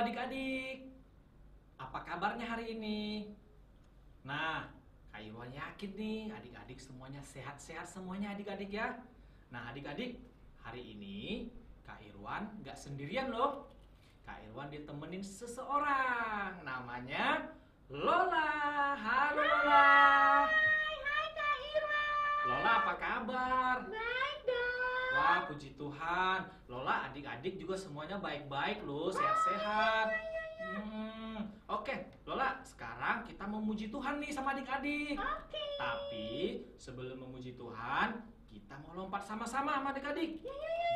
adik-adik, apa kabarnya hari ini? Nah, Kak Irwan yakin nih adik-adik semuanya sehat-sehat semuanya adik-adik ya. Nah adik-adik, hari ini Kak Irwan gak sendirian loh. Kak Irwan ditemenin seseorang, namanya Lola. Halo Lola. Hai Kak Irwan. Lola apa kabar? Baik dong. Wah puji Tuhan, Lola adik-adik juga semuanya baik-baik loh, sehat-sehat. Oke, Lola, sekarang kita memuji Tuhan nih sama adik-adik. Oke. Tapi sebelum memuji Tuhan, kita mau lompat sama-sama sama adik-adik.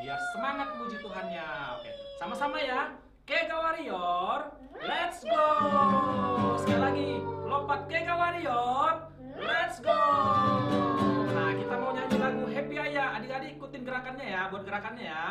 Biar semangat memuji Tuhannya. Oke, sama-sama ya. Keka Warrior, let's go. Sekali lagi, lompat Keka Warrior, let's go. Nah, kita mau nyanyi lagu Happy Aya. Adik-adik ikutin gerakannya ya, buat gerakannya ya.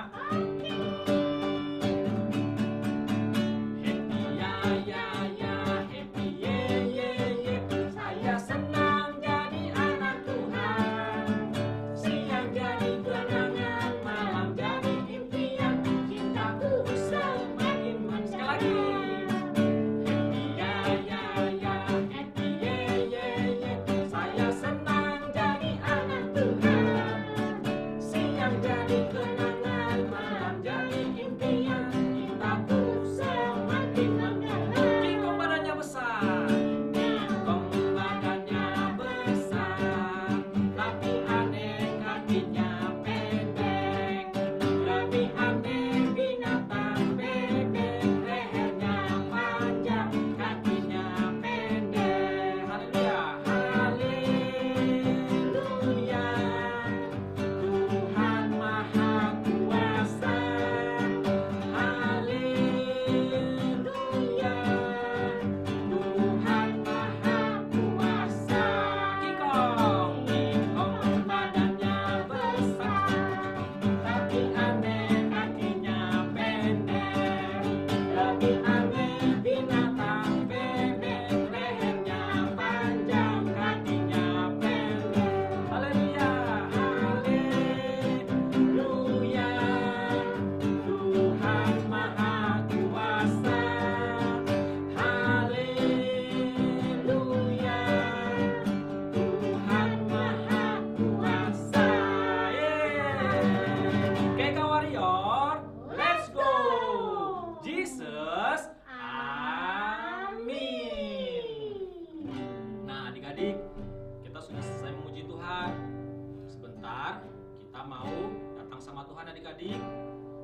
Adik-adik,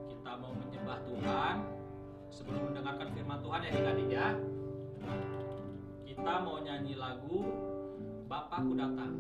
kita mau menyembah Tuhan. Sebelum mendengarkan firman Tuhan ya adik-adik ya, kita mau nyanyi lagu Bapakku Datang.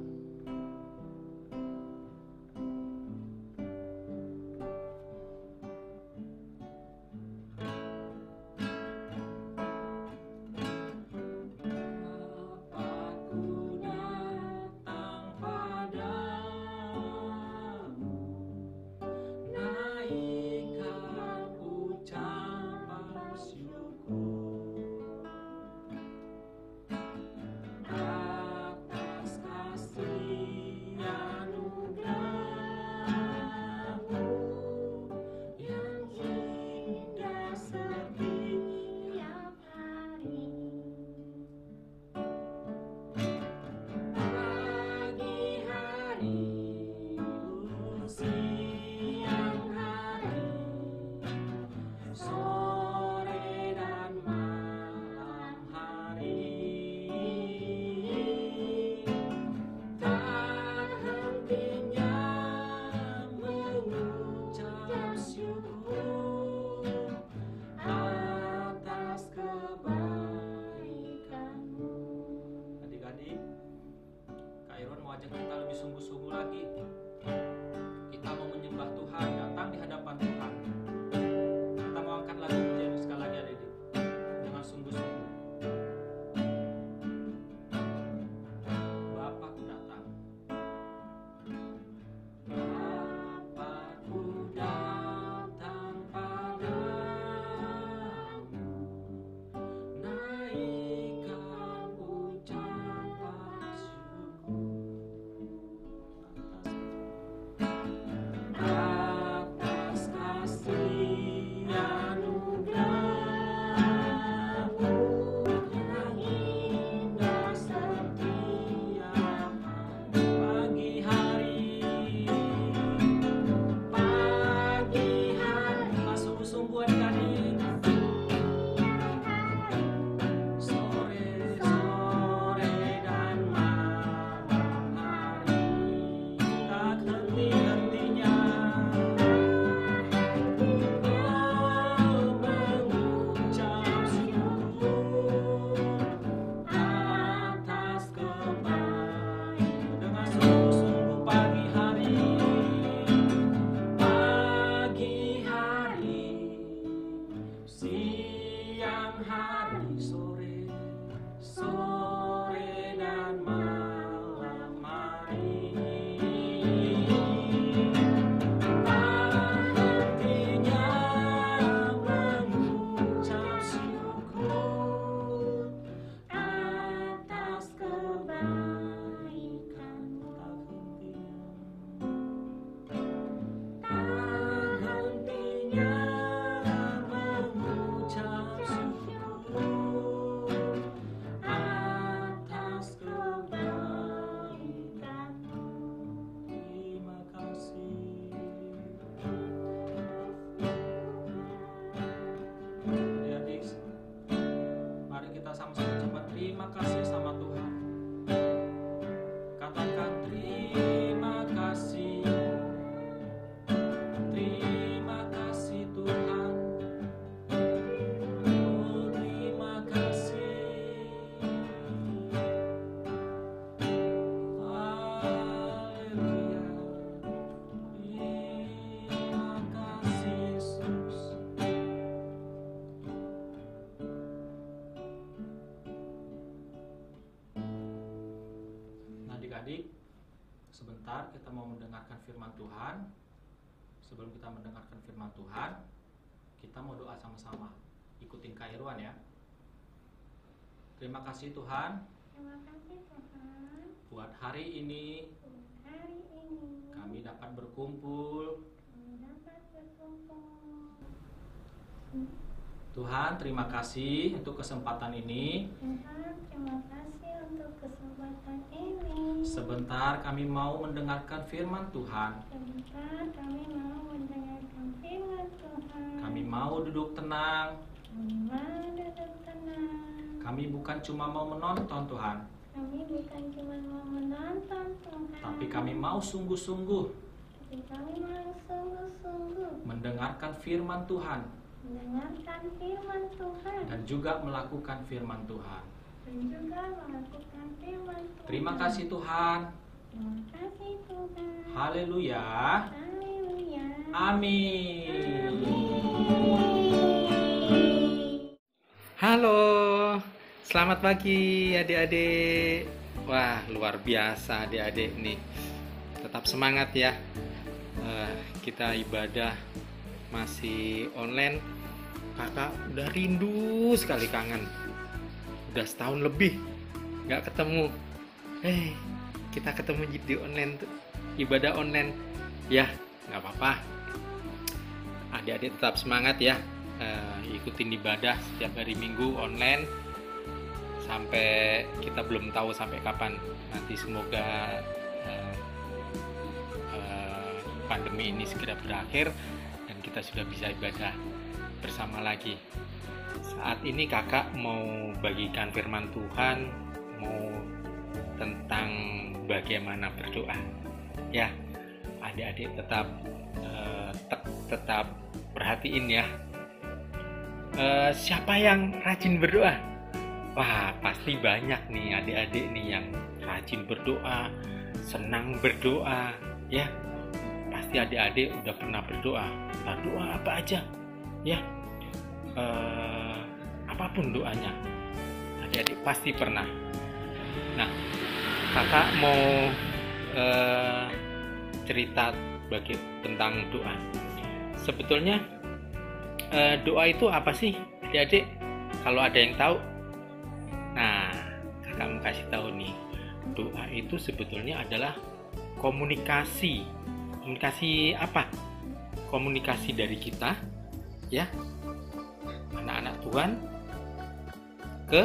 Sebentar kita mau mendengarkan firman Tuhan. Sebelum kita mendengarkan firman Tuhan, kita mau doa sama-sama. Ikutin Kak Irwan ya. Terima kasih Tuhan. Terima kasih Tuhan. Buat hari ini Hari ini kami dapat berkumpul. kami dapat berkumpul. Tuhan, terima kasih untuk kesempatan ini. Tuhan, terima kasih untuk kesempatan ini. Sebentar kami mau mendengarkan firman Tuhan. Sebentar kami mau mendengarkan firman Tuhan. Kami mau duduk tenang. Kami mau duduk tenang. Kami bukan cuma mau menonton Tuhan, Kami bukan cuma mau menonton Tuhan, tapi kami mau sungguh-sungguh tapi kami mau sungguh-sungguh mendengarkan firman Tuhan mendengarkan firman Tuhan dan juga melakukan firman Tuhan. dan juga melakukan firman Tuhan. Terima kasih Tuhan. Terima kasih Tuhan. Haleluya. Haleluya. Amin. Halo, selamat pagi adik-adik. Wah, luar biasa adik-adik nih. Tetap semangat ya. Kita ibadah masih online. Kakak udah rindu sekali, kangen. Udah setahun lebih nggak ketemu. Kita ketemu di online, ibadah online. Ya, nggak apa-apa. Adik-adik tetap semangat ya. Ikutin ibadah setiap hari Minggu online sampai kita belum tahu sampai kapan. Nanti semoga pandemi ini segera berakhir dan kita sudah bisa ibadah bersama lagi. Saat ini kakak mau bagikan firman Tuhan, mau tentang bagaimana berdoa. Ya, adik-adik tetap perhatiin ya. Siapa yang rajin berdoa? Wah, pasti banyak nih adik-adik nih yang rajin berdoa, senang berdoa, ya. Pasti adik-adik udah pernah berdoa. Nah, doa apa aja, ya. Apapun doanya, adik-adik pasti pernah. Nah, kakak mau cerita tentang doa. Sebetulnya doa itu apa sih adik-adik? Kalau ada yang tahu, nah kakak mau kasih tahu nih, doa itu sebetulnya adalah komunikasi apa? Komunikasi dari kita ya, anak-anak Tuhan ke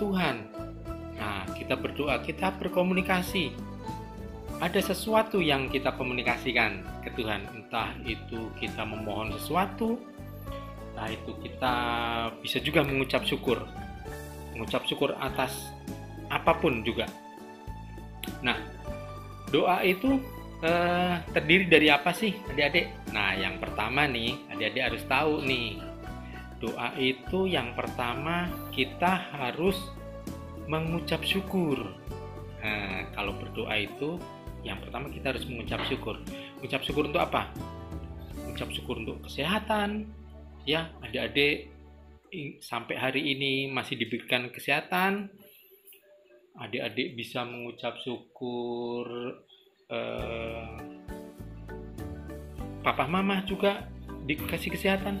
Tuhan. Nah, kita berdoa, kita berkomunikasi. Ada sesuatu yang kita komunikasikan ke Tuhan, entah itu kita memohon sesuatu, entah itu kita bisa juga mengucap syukur atas apapun juga. Nah, doa itu terdiri dari apa sih adik-adik? Nah, yang pertama nih, adik-adik harus tahu nih, doa itu yang pertama kita harus mengucap syukur. Nah, kalau berdoa itu yang pertama kita harus mengucap syukur. Mengucap syukur untuk apa? Mengucap syukur untuk kesehatan. Ya, adik-adik sampai hari ini masih diberikan kesehatan. Adik-adik bisa mengucap syukur. Papa mama juga dikasih kesehatan.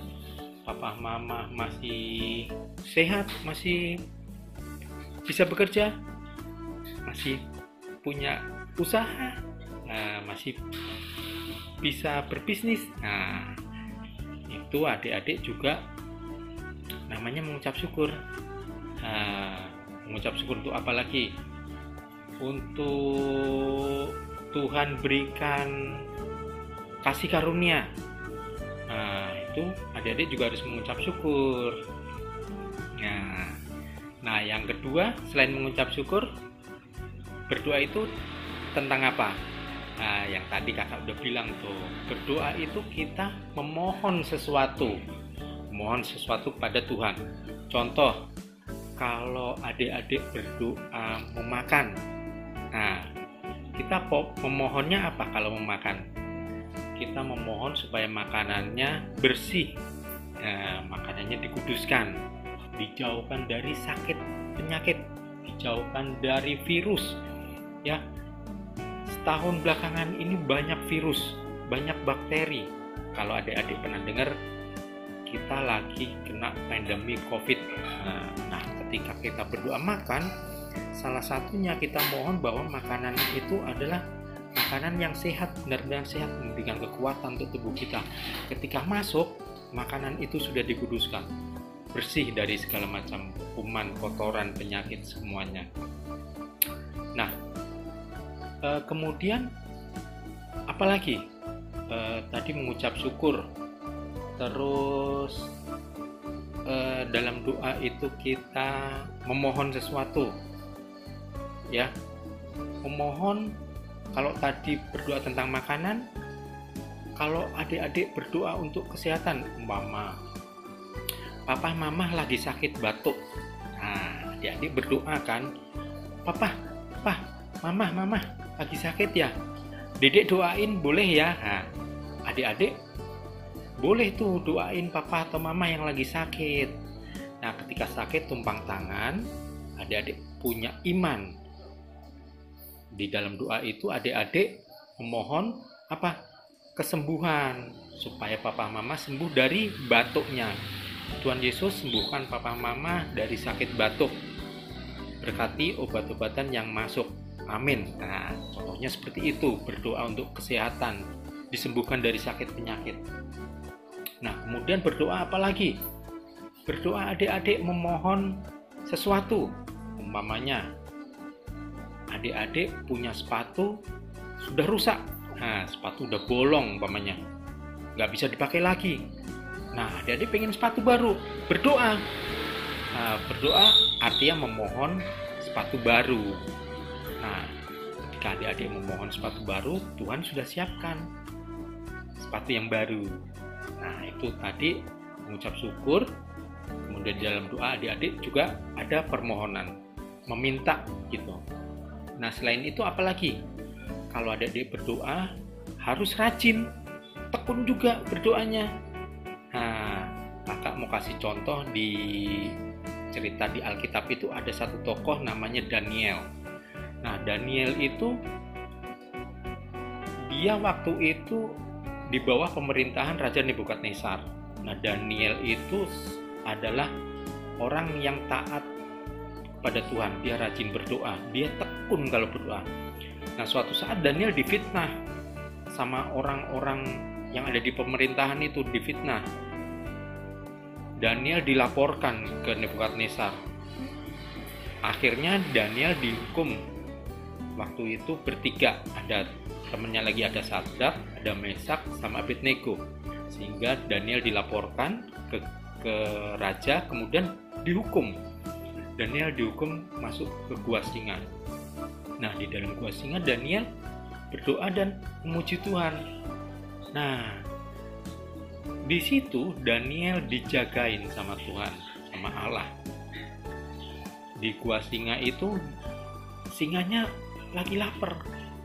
Papa mama masih sehat, masih bisa bekerja, masih punya usaha, masih bisa berbisnis. Nah, itu adik-adik juga namanya mengucap syukur. Mengucap syukur untuk apa lagi? Untuk Tuhan berikan kasih karunia. Nah, itu adik-adik juga harus mengucap syukur. Nah, yang kedua, selain mengucap syukur, berdoa itu tentang apa? Nah, yang tadi kakak udah bilang tuh, berdoa itu kita memohon sesuatu kepada Tuhan. Contoh, kalau adik-adik berdoa mau makan, nah kita memohonnya apa kalau mau makan? Kita memohon supaya makanannya bersih, makanannya dikuduskan, dijauhkan dari sakit penyakit, dijauhkan dari virus, ya. setahun belakangan ini banyak virus, banyak bakteri. Kalau adik-adik pernah dengar, kita lagi kena pandemi COVID. Nah, ketika kita berdoa makan, salah satunya kita mohon bahwa makanan itu adalah makanan yang sehat, benar-benar sehat, memberikan kekuatan untuk tubuh kita. Ketika masuk, makanan itu sudah dikuduskan, bersih dari segala macam kuman, kotoran, penyakit semuanya. Nah, kemudian apalagi? Tadi mengucap syukur. Terus dalam doa itu kita memohon sesuatu, ya, memohon. Kalau tadi berdoa tentang makanan, kalau adik-adik berdoa untuk kesehatan, umpama papa mama lagi sakit batuk, nah adik-adik berdoa kan, papa mama lagi sakit ya, dedek doain boleh ya. Nah, adik-adik boleh tuh doain papa atau mama yang lagi sakit. Nah, ketika sakit tumpang tangan, adik-adik punya iman. Di dalam doa itu adik-adik memohon apa? Kesembuhan, supaya papa mama sembuh dari batuknya. Tuhan Yesus sembuhkan papa mama dari sakit batuk. Berkati obat-obatan yang masuk. Amin. Nah, contohnya seperti itu, berdoa untuk kesehatan, disembuhkan dari sakit penyakit. Nah, kemudian berdoa apa lagi? Berdoa adik-adik memohon sesuatu. Umpamanya, adik-adik punya sepatu sudah rusak. Nah, sepatu udah bolong umpamanya, nggak bisa dipakai lagi. Nah, adik-adik pengen sepatu baru, berdoa. Nah, berdoa artinya memohon sepatu baru. Nah, ketika adik-adik memohon sepatu baru, Tuhan sudah siapkan sepatu yang baru. Nah, itu tadi mengucap syukur. Kemudian dalam doa adik-adik juga ada permohonan, meminta gitu. Nah, selain itu apalagi? Kalau adik-adik berdoa harus rajin, tekun juga berdoanya. Nah, kakak mau kasih contoh di cerita di Alkitab itu ada satu tokoh namanya Daniel. Nah, Daniel itu dia waktu itu di bawah pemerintahan Raja Nebukadnezar. Nah, Daniel itu adalah orang yang taat pada Tuhan. Dia rajin berdoa, dia tekun kalau berdoa. Nah, suatu saat Daniel difitnah sama orang-orang yang ada di pemerintahan itu, difitnah. Daniel dilaporkan ke Nebukadnezar. Akhirnya Daniel dihukum. Waktu itu bertiga, ada temennya lagi, ada Sadrak, ada Mesak, sama Abednego. Sehingga Daniel dilaporkan ke raja, kemudian dihukum. Daniel dihukum masuk ke gua singa. Nah, di dalam gua singa Daniel berdoa dan memuji Tuhan. Nah, di situ Daniel dijagain sama Tuhan, sama Allah. Di gua singa itu singanya lagi lapar.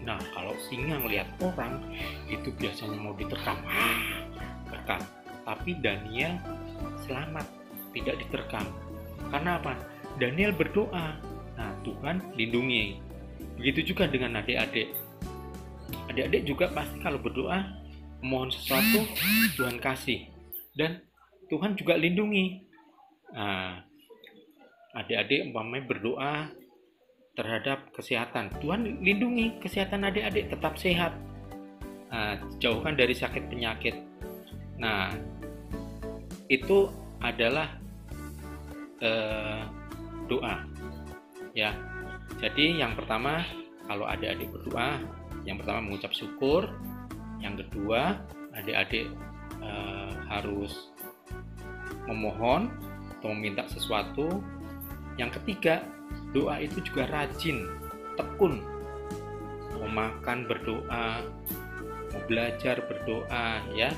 Nah, kalau singa ngelihat orang itu biasanya mau diterkam. Terkam. Tapi Daniel selamat, tidak diterkam. Karena apa? Daniel berdoa. Nah, Tuhan lindungi. Begitu juga dengan adik-adik. Adik-adik juga pasti kalau berdoa mohon sesuatu, Tuhan kasih, dan Tuhan juga lindungi. Nah, adik-adik umpamanya berdoa terhadap kesehatan, Tuhan lindungi kesehatan adik-adik, tetap sehat. Nah, jauhkan dari sakit penyakit. Nah, itu adalah doa, ya. Jadi yang pertama, kalau adik-adik berdoa, yang pertama mengucap syukur. Yang kedua, adik-adik harus memohon atau meminta sesuatu. Yang ketiga, doa itu juga rajin, tekun. Mau makan berdoa, mau belajar berdoa, ya.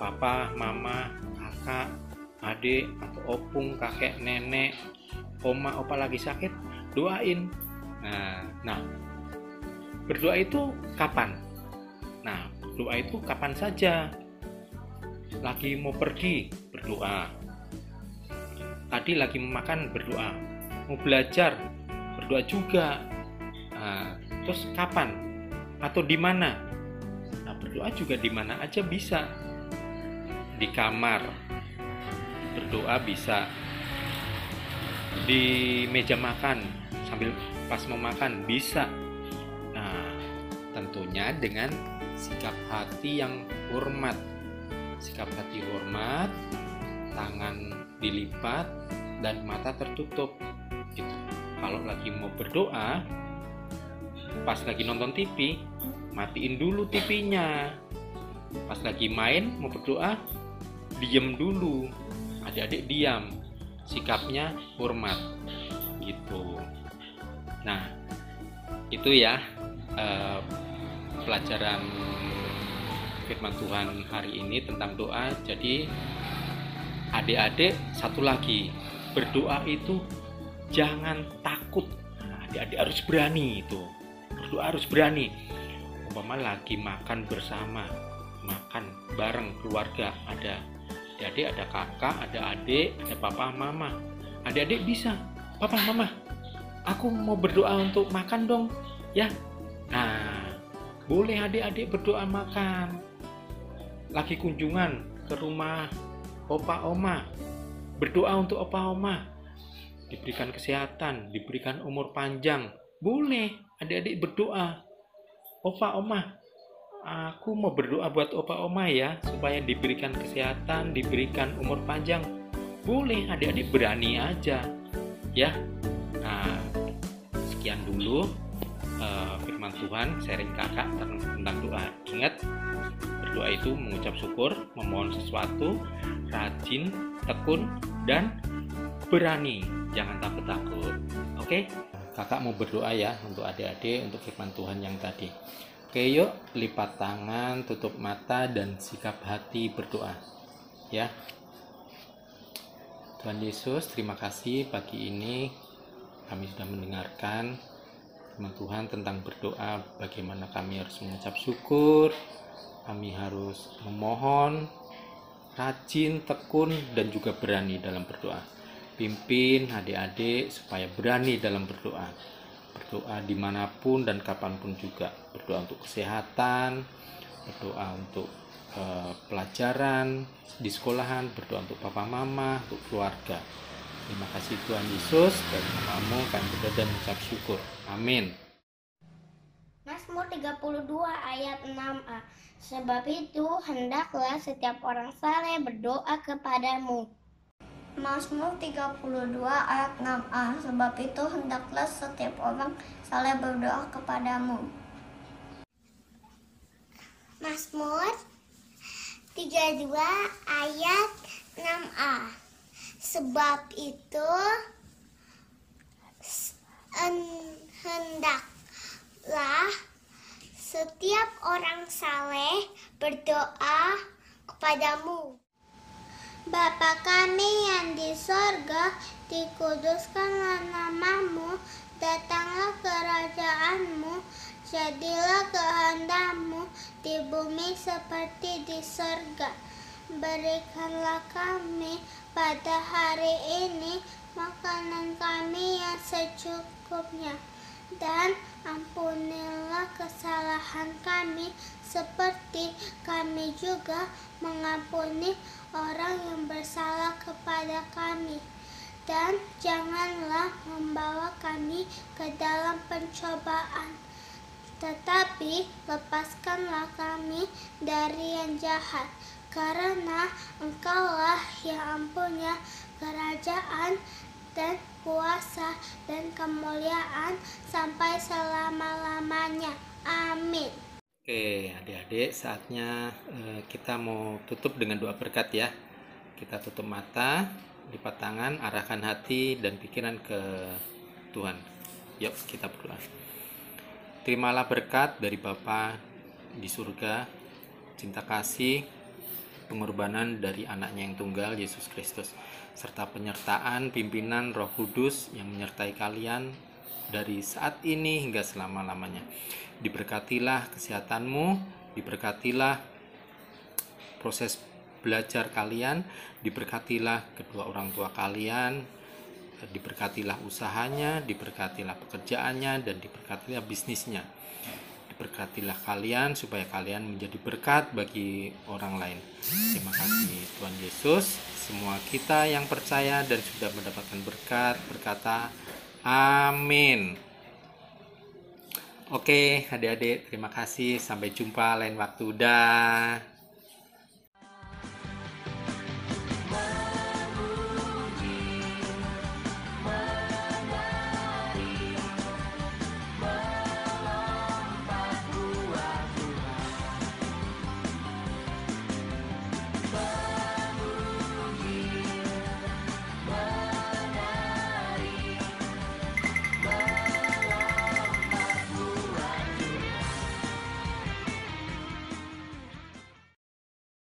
Papa, mama, kakak, adik, atau opung, kakek, nenek, oma, opa lagi sakit, doain. Nah, berdoa itu kapan? Nah, doa itu kapan saja. Lagi mau pergi, berdoa. Tadi lagi mau makan, berdoa. Mau belajar, berdoa juga. Nah, Terus kapan? Atau di mana? Nah, berdoa juga di mana aja bisa. Di kamar berdoa bisa, di meja makan sambil pas mau makan bisa. Nah, tentunya dengan sikap hati yang hormat. Sikap hati hormat, tangan dilipat dan mata tertutup gitu. Kalau lagi mau berdoa, pas lagi nonton TV, matiin dulu TV-nya. Pas lagi main mau berdoa, diem dulu. Adik-adik diam, sikapnya hormat gitu. Nah, itu ya pelajaran firman Tuhan hari ini tentang doa. Jadi adik-adik, satu lagi, berdoa itu jangan takut. Nah, adik-adik harus berani itu. Berdoa harus berani. Umpama lagi makan bersama, makan bareng keluarga, ada adik-adik, ada kakak, ada adik, ada papa, mama. Adik-adik bisa, papa, mama, aku mau berdoa untuk makan dong, ya. Nah, boleh adik-adik berdoa makan. Lagi kunjungan ke rumah opa, oma, berdoa untuk opa, oma, diberikan kesehatan, diberikan umur panjang. Boleh adik-adik berdoa. Opa, oma, aku mau berdoa buat opa, oma ya, supaya diberikan kesehatan, diberikan umur panjang. Boleh adik-adik, berani aja ya. Nah, sekian dulu firman Tuhan, sharing kakak tentang doa. Ingat, berdoa itu mengucap syukur, memohon sesuatu, rajin, tekun, dan berani. Jangan takut-takut. Oke? Kakak mau berdoa ya untuk adik-adik, untuk firman Tuhan yang tadi. Oke, yuk lipat tangan, tutup mata, dan sikap hati berdoa ya. Tuhan Yesus, terima kasih pagi ini kami sudah mendengarkan firman Tuhan tentang berdoa, bagaimana kami harus mengucap syukur, kami harus memohon, rajin, tekun, dan juga berani dalam berdoa. Pimpin adik-adik supaya berani dalam berdoa. Berdoa dimanapun dan kapanpun juga. Berdoa untuk kesehatan, berdoa untuk pelajaran di sekolahan, berdoa untuk papa mama, untuk keluarga. Terima kasih Tuhan Yesus, dari namamu kami berdoa dan mengucap syukur. Amin. Mazmur 32 ayat 6a. Sebab itu hendaklah setiap orang saleh berdoa kepadamu. Mazmur 32 ayat 6a. Sebab itu hendaklah setiap orang saleh berdoa kepadamu. Mazmur 32 ayat 6a. Sebab itu hendaklah setiap orang saleh berdoa kepadamu. Bapa kami yang di sorga, dikuduskanlah namamu, datanglah kerajaanmu, jadilah kehendakmu di bumi seperti di sorga. Berikanlah kami pada hari ini makanan kami yang secukupnya, dan ampunilah kesalahan kami seperti kami juga mengampuni orang yang bersalah kepada kami. Dan janganlah membawa kami ke dalam pencobaan, tetapi lepaskanlah kami dari yang jahat. Karena Engkaulah yang punya kerajaan dan kuasa dan kemuliaan sampai selama-lamanya. Amin. Oke, adik-adik, saatnya kita mau tutup dengan doa berkat ya. Kita tutup mata, lipat tangan, arahkan hati dan pikiran ke Tuhan. Yuk, kita berdoa. Terimalah berkat dari Bapa di surga, cinta kasih, pengorbanan dari anaknya yang tunggal, Yesus Kristus, serta penyertaan pimpinan Roh Kudus yang menyertai kalian dari saat ini hingga selama-lamanya. Diberkatilah kesehatanmu, diberkatilah proses belajar kalian, diberkatilah kedua orang tua kalian, Diberkatilah usahanya, diberkatilah pekerjaannya, dan diberkatilah bisnisnya. Diberkatilah kalian supaya kalian menjadi berkat bagi orang lain. Terima kasih Tuhan Yesus. Semua kita yang percaya dan sudah mendapatkan berkat berkata amin. Oke, adik-adik, terima kasih. Sampai jumpa lain waktu. Dah.